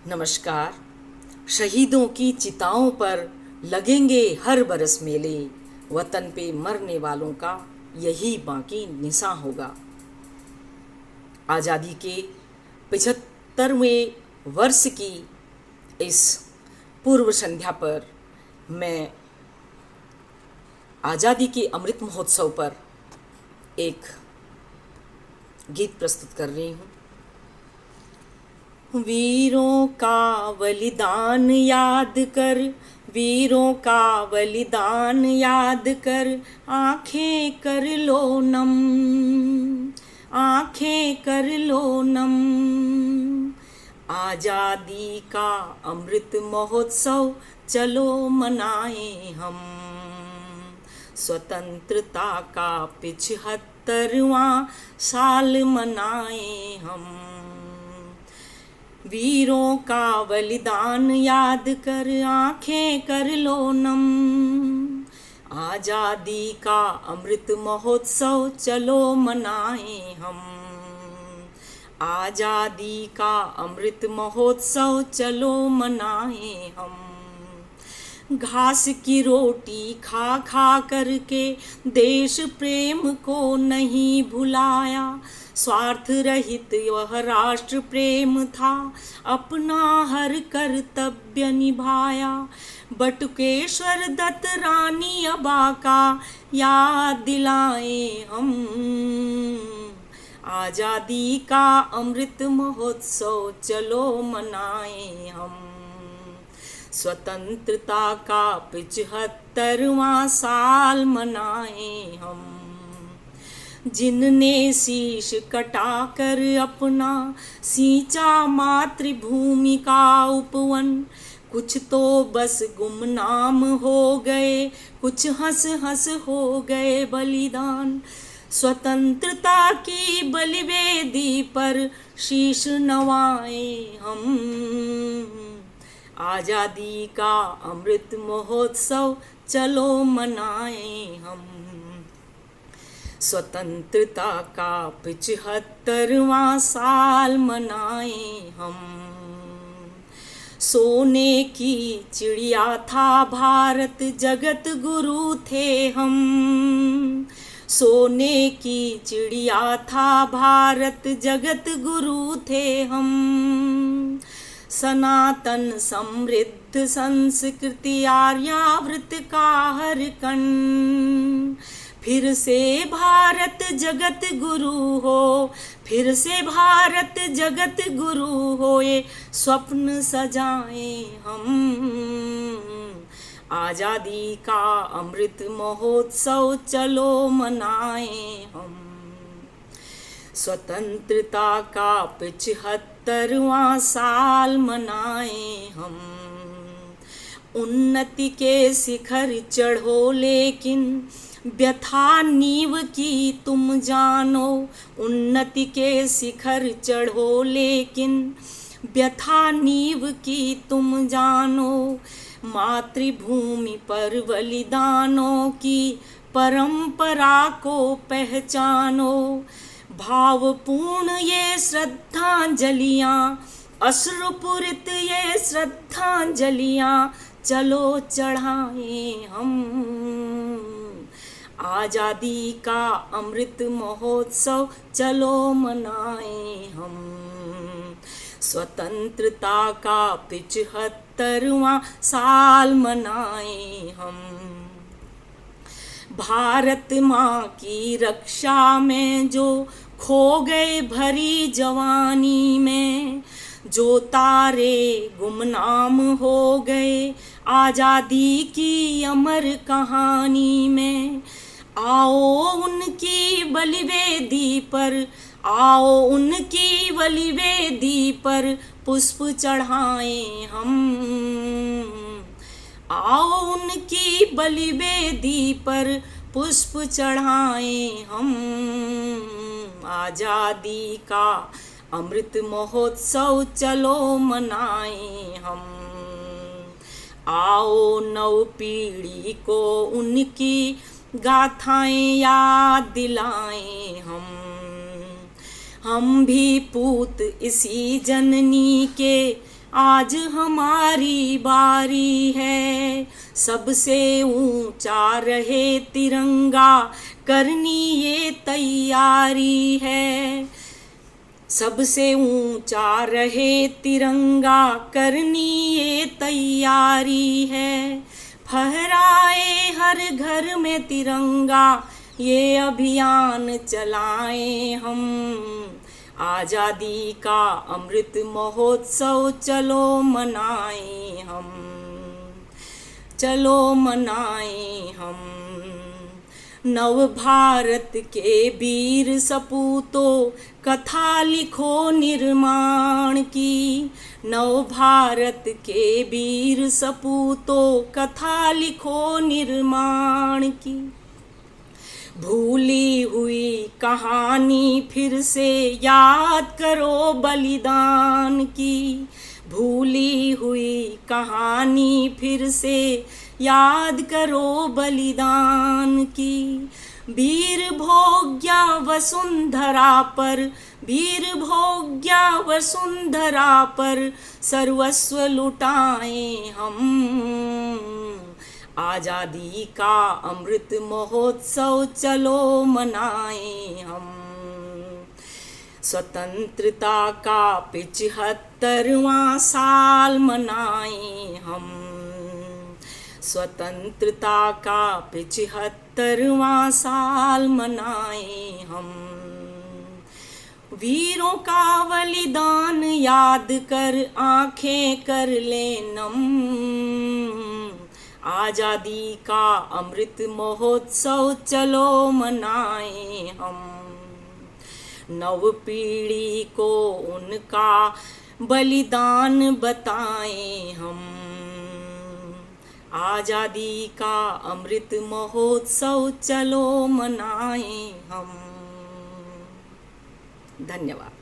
नमस्कार। शहीदों की चिताओं पर लगेंगे हर बरस मेले, वतन पे मरने वालों का यही बाकी निशां होगा। आज़ादी के 75वें वर्ष की इस पूर्व संध्या पर मैं आज़ादी के अमृत महोत्सव पर एक गीत प्रस्तुत कर रही हूँ। वीरों का बलिदान याद कर, वीरों का बलिदान याद कर, आंखें कर लो नम, आंखें कर लो नम। आज़ादी का अमृत महोत्सव चलो मनाएं हम, स्वतंत्रता का 75वां साल मनाएं हम। वीरों का बलिदान याद कर, आंखें कर लो नम। आज़ादी का अमृत महोत्सव चलो मनाएं हम, आज़ादी का अमृत महोत्सव चलो मनाएं हम। घास की रोटी खा खा करके देश प्रेम को नहीं भुलाया, स्वार्थ रहित वह राष्ट्र प्रेम था, अपना हर कर्तव्य निभाया। बटुकेश्वर दत्त रानी अबा का याद दिलाएं हम, आज़ादी का अमृत महोत्सव चलो मनाएं हम। स्वतंत्रता का 75वां साल मनाएं हम। जिनने शीश कटाकर अपना सींचा मातृभूमि का उपवन, कुछ तो बस गुमनाम हो गए, कुछ हंस हंस हो गए बलिदान। स्वतंत्रता की बलिवेदी पर शीश नवाएं हम, आज़ादी का अमृत महोत्सव चलो मनाएं हम। स्वतंत्रता का 75वां साल मनाएं हम। सोने की चिड़िया था भारत, जगत गुरु थे हम। सोने की चिड़िया था भारत, जगत गुरु थे हम। सनातन समृद्ध संस्कृति आर्यावृत का हर कण, फिर से भारत जगत गुरु हो, फिर से भारत जगत गुरु हो, ये स्वप्न सजाएं हम। आज़ादी का अमृत महोत्सव चलो मनाएं हम। स्वतंत्रता का 75वां साल मनाएं हम। उन्नति के शिखर चढ़ो लेकिन व्यथा नींव की तुम जानो। उन्नति के शिखर चढ़ो लेकिन व्यथा नींव की तुम जानो। मातृभूमि पर बलिदानों की परंपरा को पहचानो। भावपूर्ण ये श्रद्धांजलियाँ, अश्रुपूरित ये श्रद्धांजलियाँ चलो चढ़ाएं हम। आज़ादी का अमृत महोत्सव चलो मनाएं हम। स्वतंत्रता का 75वां साल मनाएं हम। भारत माँ की रक्षा में जो खो गए भरी जवानी में, जो तारे गुमनाम हो गए आज़ादी की अमर कहानी में, आओ उनकी बलिवेदी पर, आओ उनकी बलिवेदी पर पुष्प चढ़ाएं हम। आओ उनकी बलिवेदी पर पुष्प चढ़ाएं हम। आज़ादी का अमृत महोत्सव चलो मनाएं हम। आओ नव पीढ़ी को उनकी गाथाएं याद दिलाएं हम भी पूत इसी जननी के आज हमारी बारी है, सबसे ऊंचा रहे तिरंगा, करनी ये तैयारी है। सबसे ऊंचा रहे तिरंगा, करनी ये तैयारी है। फहराए हर घर में तिरंगा, ये अभियान चलाएं हम। आज़ादी का अमृत महोत्सव चलो मनाएं हम, चलो मनाएं हम। नव भारत के वीर सपूतों, कथा लिखो निर्माण की। नव भारत के वीर सपूतों, कथा लिखो निर्माण की। भूली हुई कहानी फिर से याद करो बलिदान की। भूली हुई कहानी फिर से याद करो बलिदान की। वीर भोग्या वसुंधरा पर, वीर भोग्या वसुंधरा पर सर्वस्व लुटाएं हम। आज़ादी का अमृत महोत्सव चलो मनाएं हम। स्वतंत्रता का 75वां साल मनाएं हम। स्वतंत्रता का 75वां साल मनाएं हम। वीरों का बलिदान याद कर आंखें कर ले नम। आज़ादी का अमृत महोत्सव चलो मनाएं हम। नव पीढ़ी को उनका बलिदान बताएं हम। आज़ादी का अमृत महोत्सव चलो मनाएं हम। धन्यवाद।